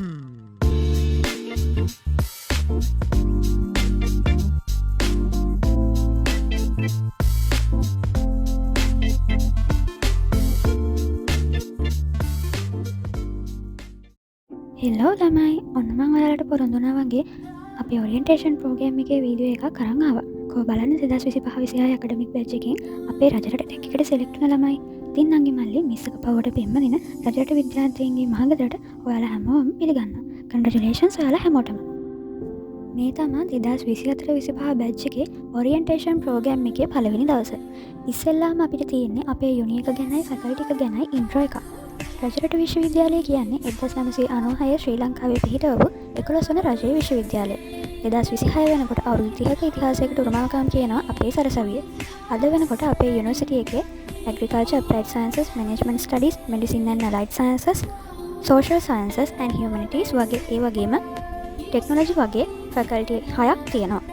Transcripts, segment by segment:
Hello ළමයි ඔන්න මං ඔයාලට පොරොන්දුනා වගේ අපි ඔරියන්ටේෂන් ප්‍රෝග්‍රෑම් එකේ වීඩියෝ එකක් කරන් ආවා. කොහොම බලන්න 2025 ඇකඩමික් බැච් එකෙන් අපේ රජරට ටෙක් එකට සෙලෙක්ට් වුණ ළමයි. ඉතින් නංගි මල්ලි මිස් එක පවට පෙම්ම දෙන රජරට විද්‍යාර්ථීන්ගේ මහගෙදරට ඔයාලා හැමෝම පිළිගන්නවා. කන්ග්‍රැචුලේෂන්ස් ඔයාලා හැමෝටම. මේ තමා 2024-25 බැච් එකේ ඔරියන්ටේෂන් ප්‍රෝග්‍රෑම් එකේ පළවෙනි දවස. ඉස්සෙල්ලාම අපිට තියෙන්නේ අපේ යුනි එක ගැනයි ෆැකල්ටි එක ගැනයි ඉන්ට්‍රෝ එකක්. රජරට විශ්වවිද්‍යාලය කියන්නේ 1996 ශ්‍රී ලංකාවේ පිහිටවපු 11 වන රජයේ විශ්වවිද්‍යාලය. 2026 වෙනකොට අවුරුදු 30ක ඉතිහාසයකට උරුමකම් කියනවා අපේ සරසවිය. අද වෙනකොට අපේ යුනිවර්සිටි එකේ Agriculture, Applied Sciences, Management Studies, Medicine and Allied Sciences, Social Sciences and Humanities වගේ ඒ වගේම ටෙක්නොලොජි වගේ ෆැකල්ටි 6ක් තියෙනවා.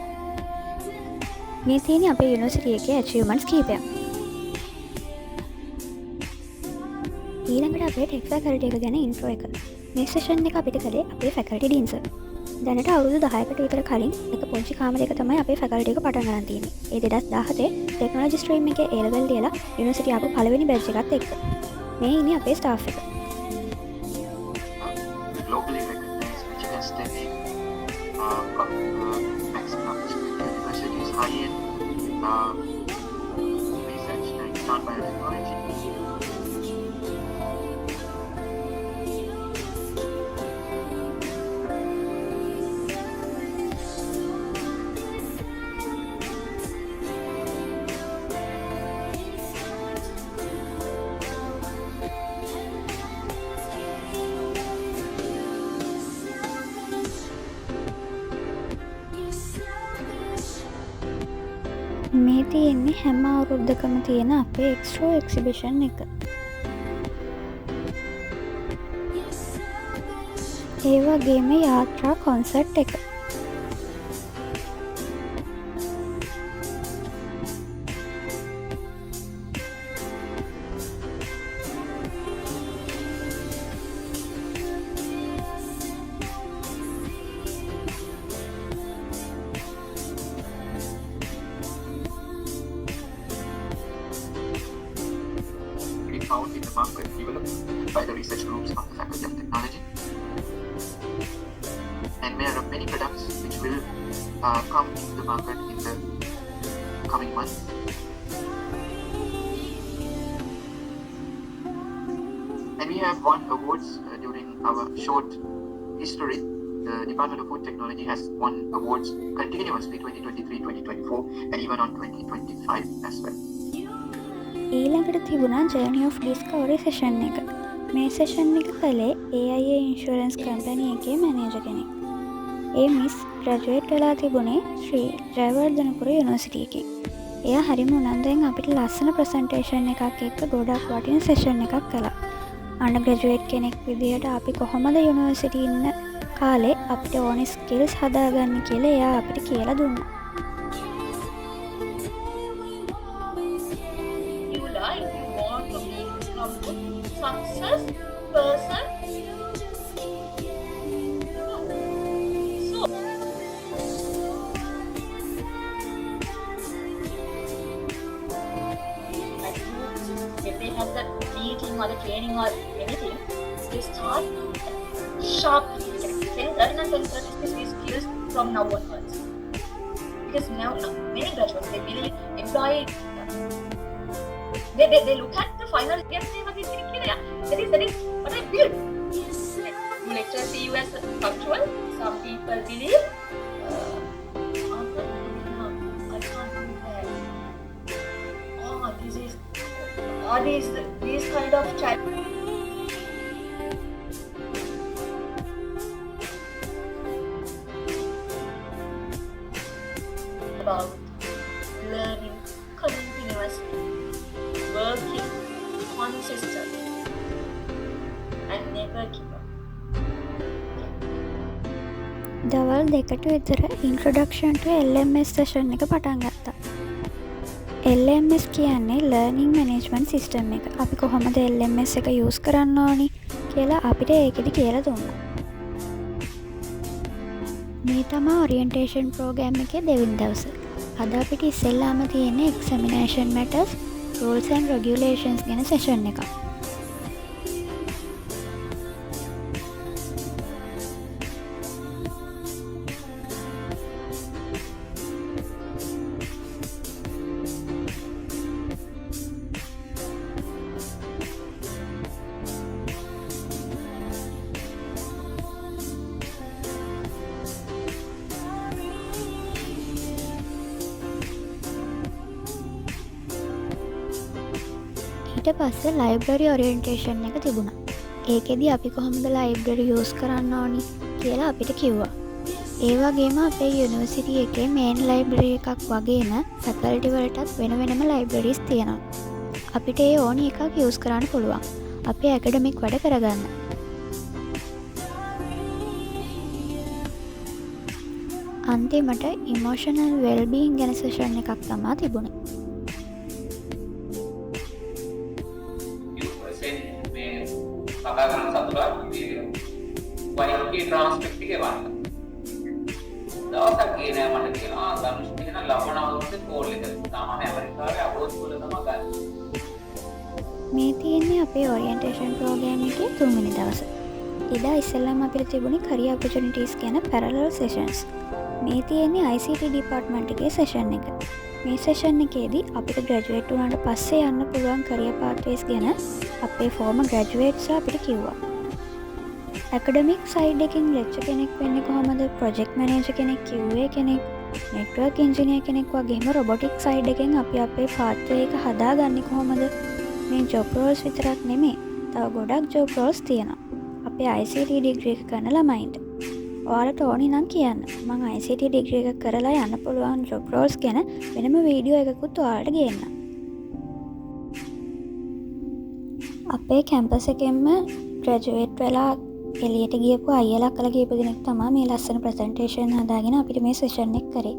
මේ තියෙන්නේ අපේ යුනිවර්සිටි එකේ achievements කීපයක්. ඊළඟට අපේ ටෙක් ෆැකල්ටි එක ගැන ඉන්ට්‍රෝ එක. මේ සෙෂන් එක අපිට කළේ අපේ ෆැකල්ටි ඩීන්ස්. දැනට අවුරුදු 10කට විතර කලින් එක පොන්චි කාමරයක තමයි අපේ ෆැකල්ටි එක පටන් ගන්න තියෙන්නේ. ඒ 2017 ටෙක්නොලොජි ස්ට්‍රීම් එකේ A level ලියලා යුනිවර්සිටි ආපු පළවෙනි බැච් එකත් එක්ක. මේ ඉන්නේ අපේ ස්ටාෆ් එක. Globally recognized Michigan State University's high-end research and sound biotechnology. මේ තියෙන්නේ හැම අවුරුද්දකම තියෙන අපේ එක්ස්ට්‍රෝ එක්සිබිෂන් එක. ඒ වගේම යාත්‍රා කොන්සර්ට් එක. Found in the market developed by the research groups of the Faculty of Technology, and there are many products which will come into the market in the coming months. And we have won awards during our short history. The Department of Food Technology has won awards continuously 2023, 2024 and even on 2025 as well. ඊළඟට තිබුණා journey of discovery session එක. මේ session එක කළේ AIA insurance company එකේ manager කෙනෙක්. ඒ miss graduate වෙලා තිබුණේ ශ්‍රී ජයවර්ධනපුර යුනිවර්සිටි එකේ. එයා හරිම උනන්දුවෙන් අපිට ලස්සන ප්‍රසන්ටේෂන් එකක් එක්ක ගොඩක් වටින සෙෂන් එකක් කළා. අන්ඩර් ග්‍රැජුවේට් කෙනෙක් විදිහට අපි කොහොමද යුනිවර්සිටි ඉන්න කාලේ අපිට ඕනේ ස්කිල්ස් හදාගන්න කියලා එයා අපිට කියලා දුන්නා. Success person. So if they have that meeting or the training or anything, they start sharply. They learn and these skills from now onwards. Because now many graduates they really employ. They look at the final exam and they think, yeah, that is what I built. You lecture see you as punctual. Some people believe, I can't do that. These kind of challenges. About learning continuously. Working consistently and never give up. දවල් දෙකට විතර introduction ටු LMS session එක පටන් ගත්තා. LMS කියන්නේ learning management system එක. අපි කොහොමද LMS එක යූස් කරන්න ඕනි කියලා අපිට ඒකෙදි කියලා දුන්නා. මේ තමා ඔරියන්ටේෂන් ප්‍රෝග්‍රෑම් එකේ දෙවිනි දවස. අද අපිට ඉස්සෙල්ලාම තියෙන්නේ examination matters rules and regulations ගැන සෙෂන් එකක්. ඊට පස්සේ ලයිබ්‍රරි ඔරියන්ටේෂන් එක තිබුණා. ඒකෙදි අපි කොහොමද ලයිබ්‍රරි යූස් කරන්න ඕනි කියලා අපිට කිව්වා. ඒ වගේම අපේ යුනිවර්සිටි එකේ මේන් ලයිබ්‍රරි එකක් වගේම ෆැකල්ටි වලටත් වෙන වෙනම ලයිබ්‍රරිස් තියෙනවා. අපිට ඒ ඕනි එකක් යූස් කරන්න පුළුවන්. අපේ ඇකඩමික් වැඩ කරගන්න. අන්තිමට ඉමෝෂනල් වෙල්බීන් ගැන සෙෂන් එකක් තමා තිබුණේ. කතාකරන සතුරා වයින්කී ට්‍රාන්ස්ක්‍රිප්ට් එකේ වන්න. දවසක් ගියේ නෑ මට කියනවා ධනුෂ් කියන ලබන අවුරුද්දේ කෝල් එක. තාම ඇමරිකාවේ අප්‍රෝච් වල තමයි ගන්න. මේ තියෙන්නේ අපේ ඔරියන්ටේෂන් ප්‍රෝග්‍රෑම් එකේ 3 වෙනි දවස. එදා ඉස්සෙල්ලාම අපිට තිබුණේ career opportunities ගැන parallel sessions. මේ තියෙන්නේ ICT department එකේ session එක. මේ සෙෂන් එකේදී අපිට ග්‍රැජුවේට් වුණාට පස්සේ යන්න පුළුවන් career pathways ගැන අපේ former graduates අපිට කිව්වා. academic side එකකින් lecturer කෙනෙක් වෙන්නේ කොහොමද? project manager කෙනෙක්, QA කෙනෙක්, network engineer කෙනෙක් වගේම robotics side එකෙන් අපි අපේ pathway එක හදාගන්නේ කොහොමද? මේ job roles විතරක් නෙමෙයි. තව ගොඩක් job roles තියෙනවා. අපේ ICT degree එක කරන ළමයින්ට. ඔයාලට ඕනි නම් කියන්න. මම ICT degree එක කරලා යන්න පුළුවන් job roles ගැන වෙනම වීඩියෝ එකකුත් ඔයාලට ගේන්නම්. අපේ කැම්පස් එකෙන්ම ග්‍රැජුවේට් වෙලා එළියට ගියපු අයියලා අක්කලා කීප දෙනෙක් තමයි මේ ලස්සන ප්‍රසන්ටේෂන් හදාගෙන අපිට මේ සෙෂන් එක කරේ.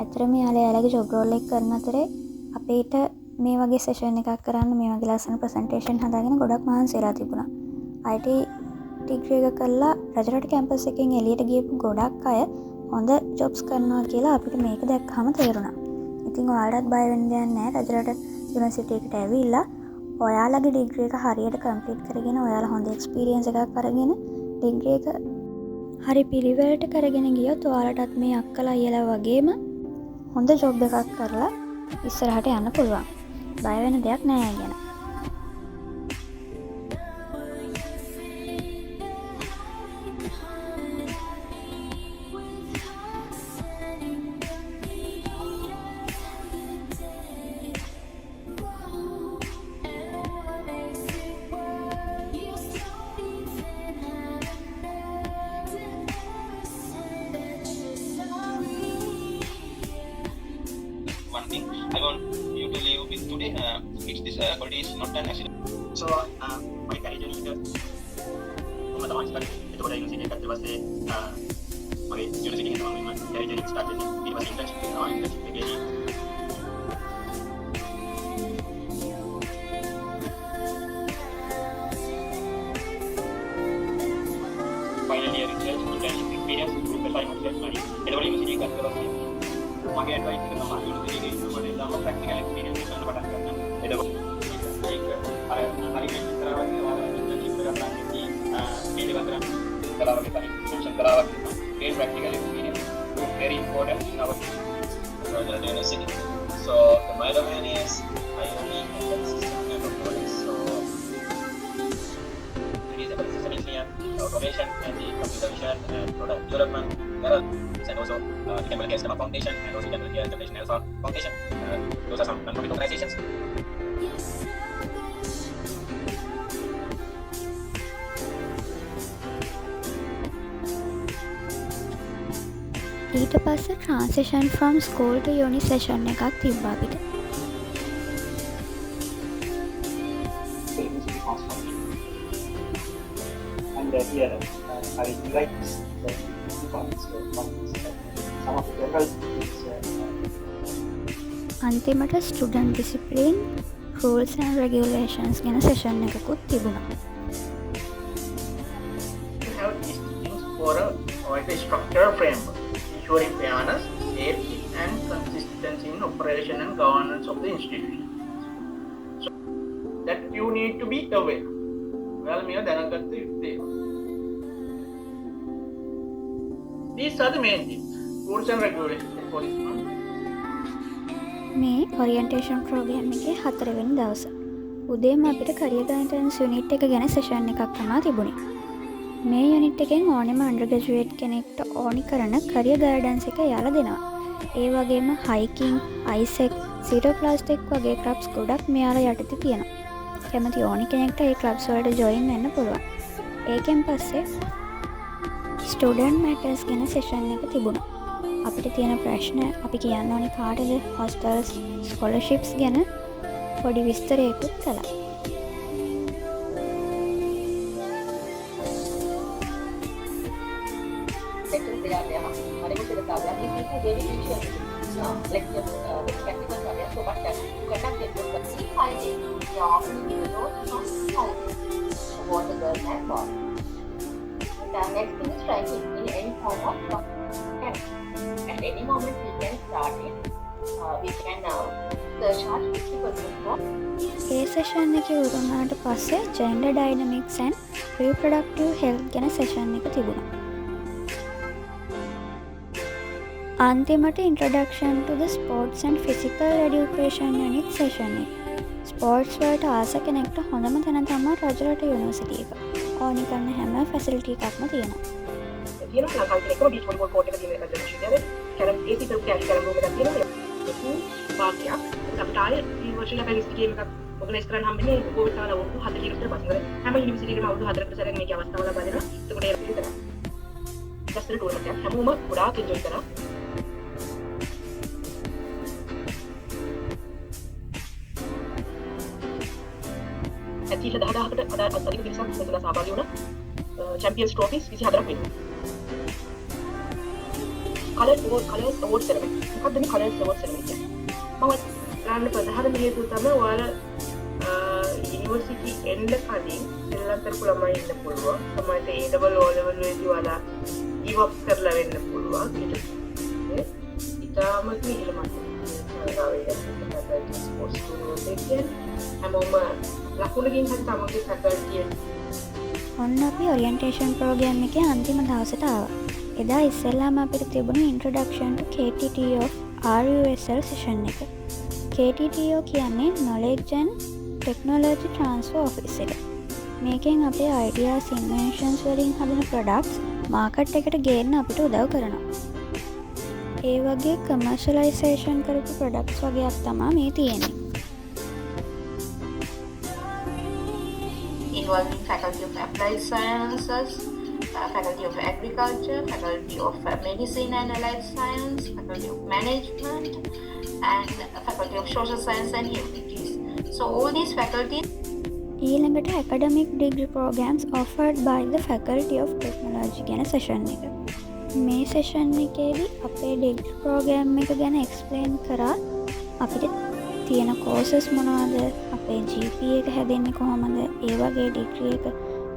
ඇත්තටම යාළුවාගේ job role එක කරන අතරේ අපිට මේ වගේ සෙෂන් එකක් කරන්න මේ වගේ ලස්සන ප්‍රසන්ටේෂන් හදාගෙන ගොඩක් මහන්සි වෙලා තිබුණා. IT ඩිග්‍රී එක කරලා රජරට කැම්පස් එකෙන් එළියට ගියපු ගොඩක් අය හොඳ ජොබ්ස් කරනවා කියලා අපිට මේක දැක්කම තේරුණා. ඉතින් ඔයාලටත් බය වෙන්න දෙයක් නැහැ. රජරට යුනිවර්සිටි එකට ඇවිල්ලා ඔයාලගේ ඩිග්‍රී එක හරියට කම්ප්ලීට් කරගෙන ඔයාලා හොඳ එක්ස්පීරියන්ස් එකක් අරගෙන ඩිග්‍රී එක හරි පිළිවෙලට කරගෙන ගියොත් ඔයාලටත් මේ අක්කලා අයියලා වගේම හොඳ ජොබ් එකක් කරලා ඉස්සරහට යන්න පුළුවන්. බය වෙන දෙයක් නැහැ ගැන. One thing I want you to leave with today, it's this quality is not an accident. So, my career journey එක මම තමයි start කරේ. එතකොට යුනිවර්සිටි එකට පස්සේ මගේ යුනිවර්සිටි එකේ තමයි මම career journey start කරේ. ඊට පස්සේ internship කරනවා. internship එකේදී final year research internship experience group assignment test ಮಾಡಿ. එතකොට යුනිවර්සිටි එකට පස්සේ මගේ advice එක තමයි යුනිවර්සිටි එකේ ඉන්නකොට ඉඳන්ම practical experience එක ගන්න පටන් ගන්න. එතකොට ඒක අර හරි මෙච්චර කරාවගේ ඔයාලා internship එක කරන්නේ මේ දෙක අතර කලාවගේ තමයි mention කරාවක් තියෙනවා. ඒ practical experience is very important in our University. So my domain is IoT and system and robotics. So it is a system engineer, automation, and the computer vision and product development. And also you can work as a foundation and also you can work as a national foundation. Those are some non-profit organizations. ඊට පස්සේ transition from school to uni session එකක් තිබ්බා අපිට. and here I like the departments. Some of the general is අන්තිමට student discipline rules and regulations ගැන session එකකුත් තිබුණා. to have these things for a structural framework. ensuring fairness, safety, and consistency in operation and governance of the institution. So that you need to be aware. Well, me දැනගත්ත යුත්තේ. These are the main things. Rules and regulations for this one. මේ orientation programme එකේ 4 වෙනි දවස. උදේම අපිට career guidance unit එක ගැන session එකක් තමයි තිබුණේ. මේ යුනිට් එකෙන් ඕනෙම අන්ඩර්ග්‍රැජුවේට් කෙනෙක්ට ඕනි කරන කරියර් ගයිඩන්ස් එක යාලා දෙනවා. ඒ වගේම හයිකින්, අයිසෙක්, සීරෝ ප්ලාස්ටික් වගේ ක්ලබ්ස් ගොඩක් මෙයාලා යටතේ තියෙනවා. කැමති ඕනි කෙනෙක්ට ඒ ක්ලබ්ස් වලට ජොයින් වෙන්න පුළුවන්. ඒකෙන් පස්සේ ස්ටුඩන්ට් මැටර්ස් ගැන සෙෂන් එක තිබුණා. අපිට තියෙන ප්‍රශ්න අපි කියන්න ඕනි කාටද, හොස්ටල්ස්, ස්කෝලර්ෂිප්ස් ගැන පොඩි විස්තරයකුත් කළා. The next thing is writing in any form of document. At any moment we can start it. We can search our 50% for. ඒ සෙෂන් එක උරුමනාට පස්සේ gender dynamics and reproductive health ගැන සෙෂන් එක තිබුණා. අන්තිමට introduction to the sports and physical education unit session එක. Sports වලට ආස කෙනෙක්ට හොඳම තැන තමයි රජරට යුනිවර්සිටි එක. ඕනි කරන හැම ෆැසිලිටි එකක්ම තියෙනවා. තියෙනවා ලංකාවේ තියෙන බීච් වොලිබෝල් කෝට් එක තියෙන රජ විශ්වවිද්‍යාලයේ කැරම් AC ප්‍රො කැලි කැරම් රූම් එකක් තියෙනවා. ඒක වාක්‍යයක් අපිට ආයේ යුනිවර්සිටි එක ලිස්ට් ගේම් එකක් ඔගනයිස් කරන්න හම්බෙන්නේ කොවිඩ් කාලේ අවුරුදු 4 කට පස්සේ. හැම යුනිවර්සිටි එකම අවුරුදු 4කට සැරයක් මේකේ අවස්ථාව ලබා දෙනවා. ඒකට ඒක විතරයි. ජස්ට් ටූර්නමන්ට් එකක් හැමෝම ගොඩාක් එන්ජොයි කරා. ඇතිල 10000කට වඩා අධික පිරිසක් මෙතන සහභාගී වුණා. චැම්පියන්ස් ට්‍රොෆිස් 24ක් වෙනවා. Colours award ceremony. මොකක්ද මේ කලර්ස් අවෝඩ් සෙරමනි කියන්නේ? මම ගන්න ප්‍රධානම හේතුව තමයි ඔයාලා යුනිවර්සිටි එන්න කලින් ශ්‍රී ලංකාවේ ළමයි ඉන්න පුළුවන්. තමයි ඒ ඩබල් ඕ ලෙවල් වලදී ඔයාලා ගිව් අප් කරලා වෙන්න පුළුවන්. ඉතාමත් ඉහළ මට්ටමේ ස්පෝර්ට්ස් ටූර්නමන්ට් එකේ හැමෝම ලකුණකින් හරි තමන්ගේ ෆැකල්ටි ඔන්න අපි ඔරියන්ටේෂන් ප්‍රෝග්‍රෑම් එකේ අන්තිම දවසට ආවා. එදා ඉස්සෙල්ලාම අපිට තිබුණේ introduction two KTTO of RUSL session එක. KTTO කියන්නේ Knowledge and Technology Transfer Office එක. මේකෙන් අපේ ideas, inventions වලින් හදන products මාකට් එකට ගේන්න අපිට උදව් කරනවා. ඒ වගේ commercialization කරපු products වගේක් තමයි මේ තියෙන්නේ. Involving Faculty of Applied Sciences, Faculty of Agriculture, Faculty of Medicine and Allied Science, Faculty of Management, and Faculty of Social Science and Humanities. So all these faculties. ඊළඟට academic degree programs offered by the Faculty of Technology ගැන session එක. මේ session එකේදී අපේ degree program එක ගැන explain කරා. අපිට තියෙන courses මොනවද, අපේ GPA එක හැදෙන්නේ කොහොමද, ඒ වගේ degree එක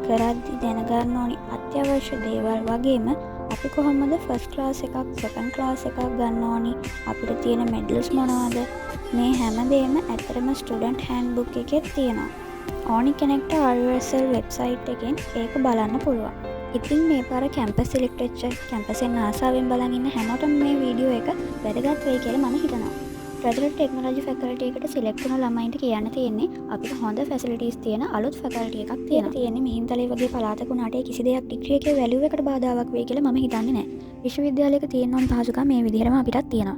කරද්දි දැනගන්න ඕනි අත්‍යවශ්‍ය දේවල් වගේම අපි කොහොමද first class එකක්, second class එකක් ගන්න ඕනි, අපිට තියෙන medals මොනවද, මේ හැමදේම ඇත්තටම student handbook එකේ තියෙනවා. ඕනි කෙනෙක්ට RUSL website එකෙන් ඒක බලන්න පුළුවන්. ඉතින් මේ පාර campus select වෙච්ච campus එකෙන් ආසාවෙන් බලන් ඉන්න හැමෝටම මේ වීඩියෝ එක වැදගත් වෙයි කියලා මම හිතනවා. රජරට ටෙක්නොලොජි ෆැකල්ටි එකට සිලෙක්ට් වුණ ළමයින්ට කියන්න තියෙන්නේ අපිට හොඳ ෆැසිලිටිස් තියෙන අලුත් ෆැකල්ටි එකක් තියෙන්නේ මිහින්තලේ වගේ පළාතක උනාට කිසි දෙයක් ඩිග්‍රී එකේ වැලියු එකට බාධාවක් වෙයි කියලා මම හිතන්නේ නැහැ. විශ්වවිද්‍යාලයක තියෙන ඕන පහසුකම් මේ විදිහටම අපිටත් තියෙනවා.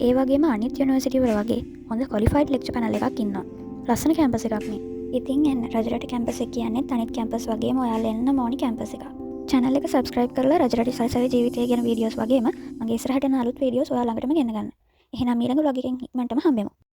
ඒ වගේම අනිත් යුනිවර්සිටි වල වගේ හොඳ ක්වොලිෆයිඩ් ලෙක්චර් පැනල් එකක් ඉන්නවා. ලස්සන කැම්පස් එකක් නේ. ඉතින් එන්න රජරට කැම්පස් එක කියන්නේ අනිත් කැම්පස් වගේම ඔයාලා එන්න ඕනි කැම්පස් එකක්. channel එක subscribe කරලා රජරට සල්සවේ ජීවිතය ගැන වීඩියෝස් වගේම මගේ ඉස්සරහට යන අලුත් වීඩියෝස් ඔයාලා ළඟටම ගෙන්න ගන්න. එහෙනම් ඊළඟ vlog එකෙන් ඉක්මනටම හම්බෙමු.